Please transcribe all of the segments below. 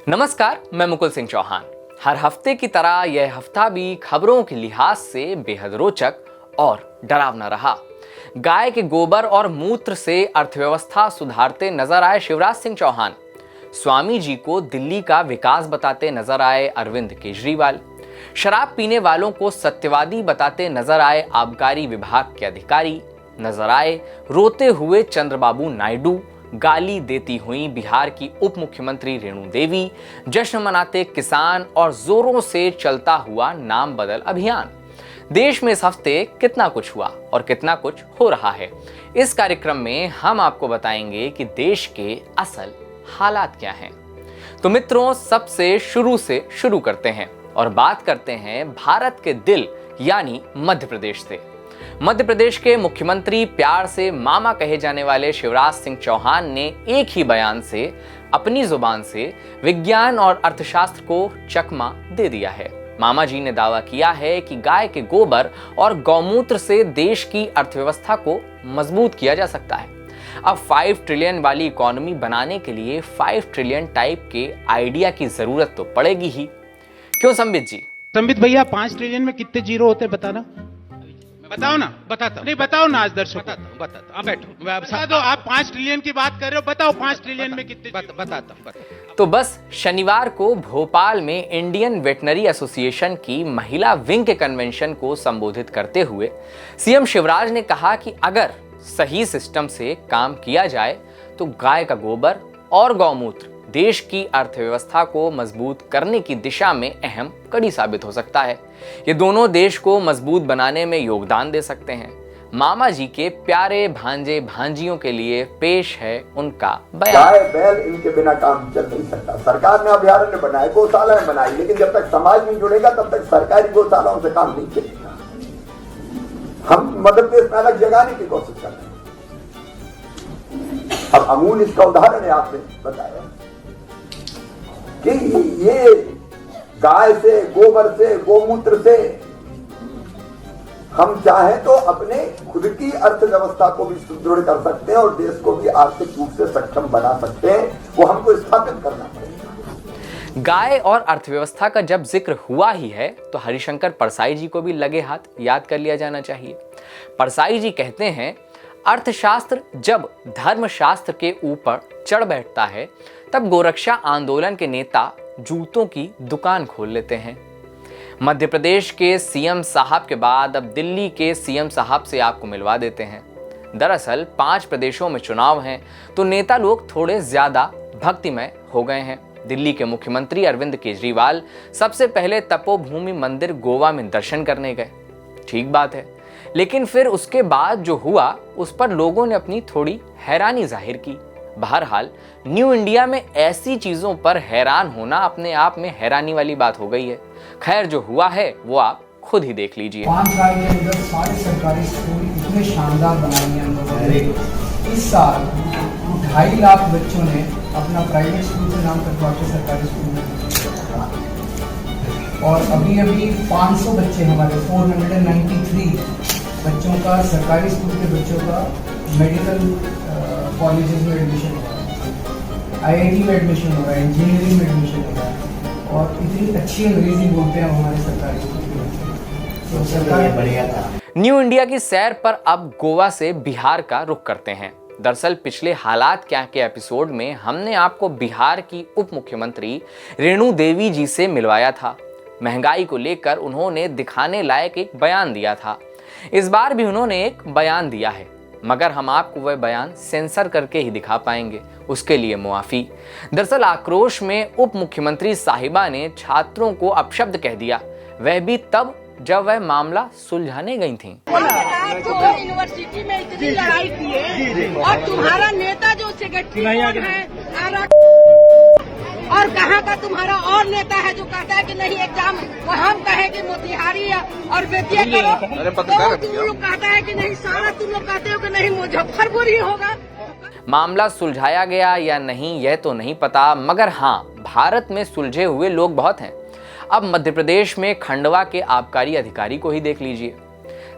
नमस्कार, मैं मुकुल सिंह चौहान। हर हफ्ते की तरह यह हफ्ता भी खबरों के लिहाज से बेहद रोचक और डरावना रहा। गाय के गोबर और मूत्र से अर्थव्यवस्था सुधारते नजर आए शिवराज सिंह चौहान। स्वामी जी को दिल्ली का विकास बताते नजर आए अरविंद केजरीवाल। शराब पीने वालों को सत्यवादी बताते नजर आए आबकारी विभाग के अधिकारी। नजर आए रोते हुए चंद्रबाबू नायडू। गाली देती हुई बिहार की उप मुख्यमंत्री रेणु देवी। जश्न मनाते किसान और जोरों से चलता हुआ नाम बदल अभियान। देश में इस हफ्ते कितना कुछ हुआ और कितना कुछ हो रहा है, इस कार्यक्रम में हम आपको बताएंगे कि देश के असल हालात क्या हैं। तो मित्रों, सबसे शुरू करते हैं और बात करते हैं भारत के दिल यानी मध्य प्रदेश से। मध्य प्रदेश के मुख्यमंत्री, प्यार से मामा कहे जाने वाले शिवराज सिंह चौहान ने एक ही बयान से अपनी जुबान से विज्ञान और अर्थशास्त्र को चकमा दे दिया है। मामा जी ने दावा किया है कि गाय के गोबर और गौमूत्र से देश की अर्थव्यवस्था को मजबूत किया जा सकता है। अब 5 ट्रिलियन वाली इकोनॉमी बनाने के लिए 5 ट्रिलियन टाइप के आइडिया की जरूरत तो पड़ेगी ही। क्यों संबित जी? संबित भैया, 5 ट्रिलियन में कितने जीरो होते हैं बताना? बताओ ना। बताता नहीं, बताओ ना आज दर्शकों। बताता बैठो, बता दो। आप 5 ट्रिलियन की बात कर रहे हो, बताओ 5 ट्रिलियन में कितने? बताता। तो बस शनिवार को भोपाल में इंडियन वेटनरी एसोसिएशन की महिला विंग के कन्वेंशन को संबोधित करते हुए सीएम शिवराज ने कहा कि अगर सही सिस्टम से काम किया जाए तो गाय का गोबर और गौमूत्र देश की अर्थव्यवस्था को मजबूत करने की दिशा में अहम कड़ी साबित हो सकता है। ये दोनों देश को मजबूत बनाने में योगदान दे सकते हैं। मामा जी के प्यारे भांजे भांजियों के लिए पेश है उनका बयान। गाय बैल इनके बिना काम चल नहीं सकता। सरकार ने अभयारण्य बनाए, गौशाला बनाई, लेकिन जब तक समाज नहीं जुड़ेगा तब तक सरकारी गौशालाओं से काम नहीं चलेगा। हम मध्य प्रदेश में अलग जगाने की कोशिश कर रहे हैं। अब अमूल इसका उदाहरण है, आपने बताया कि ये गाय से, गोबर से, गोमूत्र से हम चाहें तो अपने खुद की अर्थव्यवस्था को भी सुदृढ़ कर सकते हैं और देश को भी आर्थिक रूप से सक्षम बना सकते हैं। वो हमको स्थापित करना पड़ेगा। गाय और अर्थव्यवस्था का जब जिक्र हुआ ही है तो हरिशंकर परसाई जी को भी लगे हाथ याद कर लिया जाना चाहिए। परसाई जी कहते हैं, अर्थशास्त्र जब धर्मशास्त्र के ऊपर चढ़ बैठता है तब गोरक्षा आंदोलन के नेता जूतों की दुकान खोल लेते हैं। मध्य प्रदेश के सीएम साहब के बाद अब दिल्ली के सीएम साहब से आपको मिलवा देते हैं। दरअसल 5 प्रदेशों में चुनाव हैं तो नेता लोग थोड़े ज्यादा भक्तिमय हो गए हैं। दिल्ली के मुख्यमंत्री अरविंद केजरीवाल सबसे पहले तपोभूमि मंदिर गोवा में दर्शन करने गए। ठीक बात है, लेकिन फिर उसके बाद जो हुआ उस पर लोगों ने अपनी थोड़ी हैरानी जाहिर की। बहरहाल न्यू इंडिया में ऐसी चीजों पर हैरान होना अपने आप में हैरानी वाली बात हो गई है। खैर, जो हुआ है वो आप खुद ही देख लीजिए। 5 साल के अंदर सारे सरकारी स्कूल इतने शानदार बनाए हैं हम लोगों ने। इस साल 2.5 लाख बच्चों ने अपना प्राइवेट स्कूल से नाम कटवा के सरकारी स्कूल में, और अभी 500 बच्चे हमारे 493 बच्चों का, सरकारी स्कूल के बच्चों का मेडिकल कॉलेजेस में एडमिशन हो रहा है, आईआईटी में एडमिशन हो रहा है, इंजीनियरिंग में एडमिशन हो रहा है, और इतनी अच्छी अंग्रेजी बोलते हैं हमारे सरकारी स्कूल के बच्चे। तो सरकार बढ़िया था। न्यू इंडिया की सैर पर अब गोवा से बिहार का रुख करते हैं। दरअसल पिछले हालात क्या के एपिसोड में हमने आपको बिहार की उप मुख्यमंत्री रेणु देवी जी से मिलवाया था। महंगाई को लेकर उन्होंने दिखाने लायक एक बयान दिया था। इस बार भी उन्होंने एक बयान दिया है, मगर हम आपको वह बयान सेंसर करके ही दिखा पाएंगे, उसके लिए मुआफी। दरअसल आक्रोश में उप मुख्यमंत्री साहिबा ने छात्रों को अपशब्द कह दिया, वह भी तब जब वह मामला सुलझाने गई थीं। यूनिवर्सिटी में इतनी लड़ाई की है और तुम्हारा नेता जो सेक्रेटरी है और कहाँ का तुम्हारा और नेता है जो कहता है कि नहीं एग्जाम, वो हम कहे कि मोतिहारी और बेतिया करो, तो तुम लोग कहता है कि नहीं, सारा तुम लोग कहते हो कि नहीं मुजफ्फरपुर ही होगा। मामला सुलझाया गया या नहीं यह तो नहीं पता, मगर हाँ, भारत में सुलझे हुए लोग बहुत हैं। अब मध्य प्रदेश में खंडवा के आबकारी अधिकारी को ही देख लीजिए।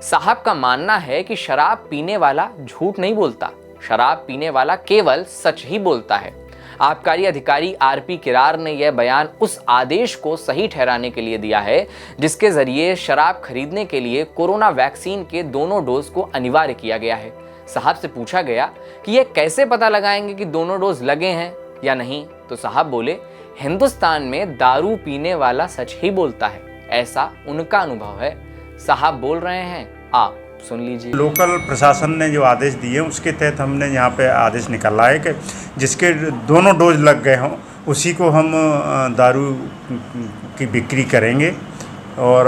साहब का मानना है कि शराब पीने वाला झूठ नहीं बोलता, शराब पीने वाला केवल सच ही बोलता है। आबकारी अधिकारी आरपी किरार ने यह बयान उस आदेश को सही ठहराने के लिए दिया है जिसके जरिए शराब खरीदने के लिए कोरोना वैक्सीन के दोनों डोज को अनिवार्य किया गया है। साहब से पूछा गया कि यह कैसे पता लगाएंगे कि दोनों डोज लगे हैं या नहीं, तो साहब बोले, हिंदुस्तान में दारू पीने वाला सच ही बोलता है, ऐसा उनका अनुभव है। साहब बोल रहे हैं, आप सुन लीजिए। लोकल प्रशासन ने जो आदेश दिए उसके तहत हमने यहाँ पे आदेश निकाला है कि जिसके दोनों डोज लग गए हों उसी को हम दारू की बिक्री करेंगे। और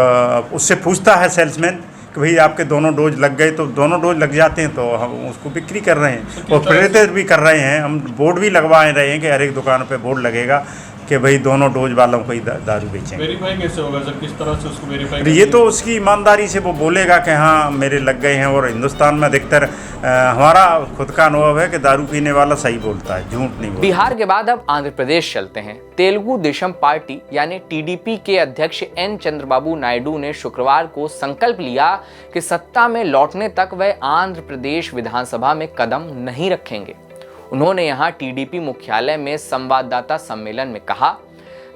उससे पूछता है सेल्समैन कि भाई आपके दोनों डोज लग गए, तो दोनों डोज लग जाते हैं तो हम उसको बिक्री कर रहे हैं और प्रेरित भी कर रहे हैं। हम बोर्ड भी लगवाए रहे हैं कि हर एक दुकान पे बोर्ड लगेगा कि भाई दोनों डोज वालों को ही दारू बेचेंगे। वेरीफाई कैसे होगा सर, किस तरह से उसको वेरीफाई? ये तो उसकी ईमानदारी से वो बोलेगा कि हाँ मेरे लग गए हैं। और हिंदुस्तान में अधिकतर हमारा खुद का अनुभव है कि दारू पीने वाला सही बोलता है, झूठ नहीं बोलता। बिहार के बाद अब आंध्र प्रदेश चलते हैं। तेलुगु देशम पार्टी यानी टीडीपी के अध्यक्ष एन चंद्रबाबू नायडू ने शुक्रवार को संकल्प लिया कि सत्ता में लौटने तक वह आंध्र प्रदेश विधानसभा में कदम नहीं रखेंगे। उन्होंने यहां टीडीपी मुख्यालय में संवाददाता सम्मेलन में कहा,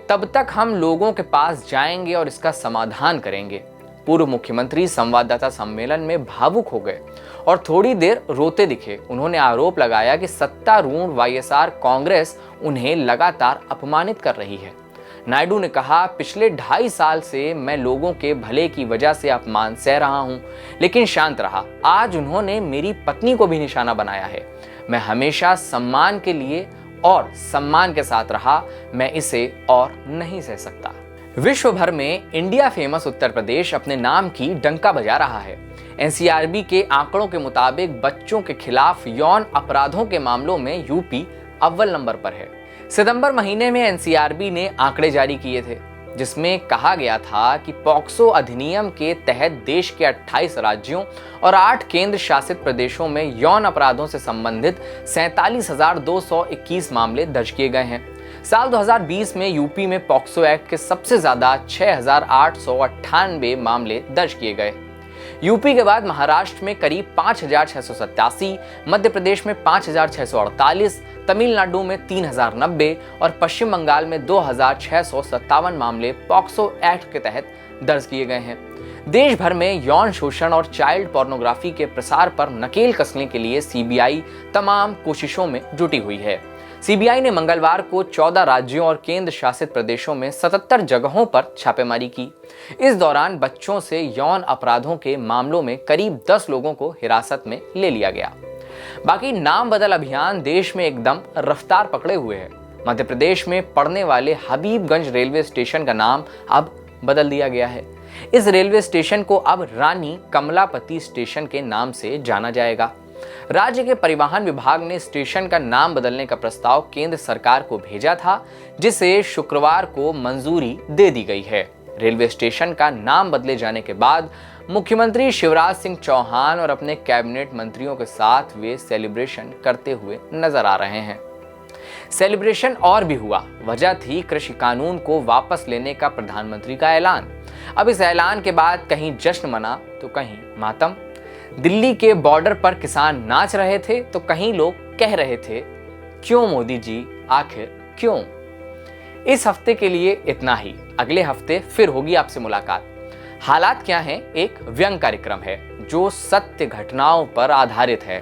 तब तक हम लोगों के पास जाएंगे और इसका समाधान करेंगे। पूर्व मुख्यमंत्री संवाददाता सम्मेलन में भावुक हो गए और थोड़ी देर रोते दिखे। उन्होंने आरोप लगाया कि सत्तारूढ़ वाईएसआर कांग्रेस उन्हें लगातार अपमानित कर रही है। नायडू ने कहा, पिछले 2.5 साल से मैं लोगों के भले की वजह से अपमान सह रहा हूं, लेकिन शांत रहा। आज उन्होंने मेरी पत्नी को भी निशाना बनाया है। मैं हमेशा सम्मान के लिए और सम्मान के साथ रहा, मैं इसे और नहीं सह सकता। विश्व भर में इंडिया फेमस उत्तर प्रदेश अपने नाम की डंका बजा रहा है। एनसीआरबी के आंकड़ों के मुताबिक बच्चों के खिलाफ यौन अपराधों के मामलों में यूपी अव्वल नंबर पर है। सितंबर महीने में एनसीआरबी ने आंकड़े जारी किए थे जिसमें कहा गया था कि पॉक्सो अधिनियम के तहत देश के 28 राज्यों और 8 केंद्र शासित प्रदेशों में यौन अपराधों से संबंधित 47,221 मामले दर्ज किए गए हैं। साल 2020 में यूपी में पॉक्सो एक्ट के सबसे ज्यादा 6,898 मामले दर्ज किए गए। यूपी के बाद महाराष्ट्र में करीब 5,687, मध्य प्रदेश में 5,648, तमिलनाडु में 3,090 और पश्चिम बंगाल में 2,657 मामले पॉक्सो एक्ट के तहत दर्ज किए गए हैं। देश भर में यौन शोषण और चाइल्ड पोर्नोग्राफी के प्रसार पर नकेल कसने के लिए सीबीआई तमाम कोशिशों में जुटी हुई है। सीबीआई ने मंगलवार को 14 राज्यों और केंद्र शासित प्रदेशों में 77 जगहों पर छापेमारी की। इस दौरान बच्चों से यौन अपराधों के मामलों में करीब 10 लोगों को हिरासत में ले लिया गया। बाकी नाम बदल अभियान देश में एकदम रफ्तार पकड़े हुए है। मध्य प्रदेश में पड़ने वाले हबीबगंज रेलवे स्टेशन का नाम अब बदल दिया गया है। इस रेलवे स्टेशन को अब रानी कमलापति स्टेशन के नाम से जाना जाएगा। राज्य के परिवहन विभाग ने स्टेशन का नाम बदलने का प्रस्ताव केंद्र सरकार को भेजा था, जिसे शुक्रवार को मंजूरी दे दी गई है। रेलवे स्टेशन का नाम बदले जाने के बाद मुख्यमंत्री शिवराज सिंह चौहान और अपने कैबिनेट मंत्रियों के साथ वे सेलिब्रेशन करते हुए नजर आ रहे हैं। सेलिब्रेशन और भी हुआ। वजह थी कृषि कानून को वापस लेने का प्रधानमंत्री का ऐलान। अब इस ऐलान के बाद कहीं जश्न मना तो कहीं मातम। दिल्ली के बॉर्डर पर किसान नाच रहे थे तो कहीं लोग कह रहे थे, क्यों मोदी जी, आखिर क्यों? इस हफ्ते के लिए इतना ही। अगले हफ्ते फिर होगी आपसे मुलाकात। हालात क्या हैं एक व्यंग कार्यक्रम है जो सत्य घटनाओं पर आधारित है।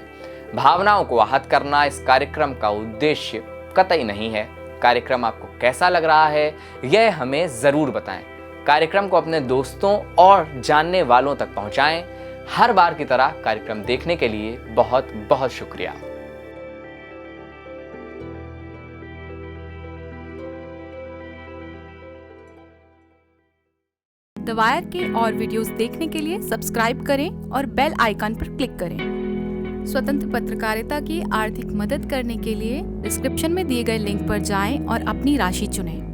भावनाओं को आहत करना इस कार्यक्रम का उद्देश्य कतई नहीं है। कार्यक्रम आपको कैसा लग रहा है यह हमें जरूर बताएं। कार्यक्रम को अपने दोस्तों और जानने वालों तक पहुंचाएं। हर बार की तरह कार्यक्रम देखने के लिए बहुत बहुत शुक्रिया। द वायर के और वीडियोस देखने के लिए सब्सक्राइब करें और बेल आइकन पर क्लिक करें। स्वतंत्र पत्रकारिता की आर्थिक मदद करने के लिए डिस्क्रिप्शन में दिए गए लिंक पर जाएं और अपनी राशि चुनें।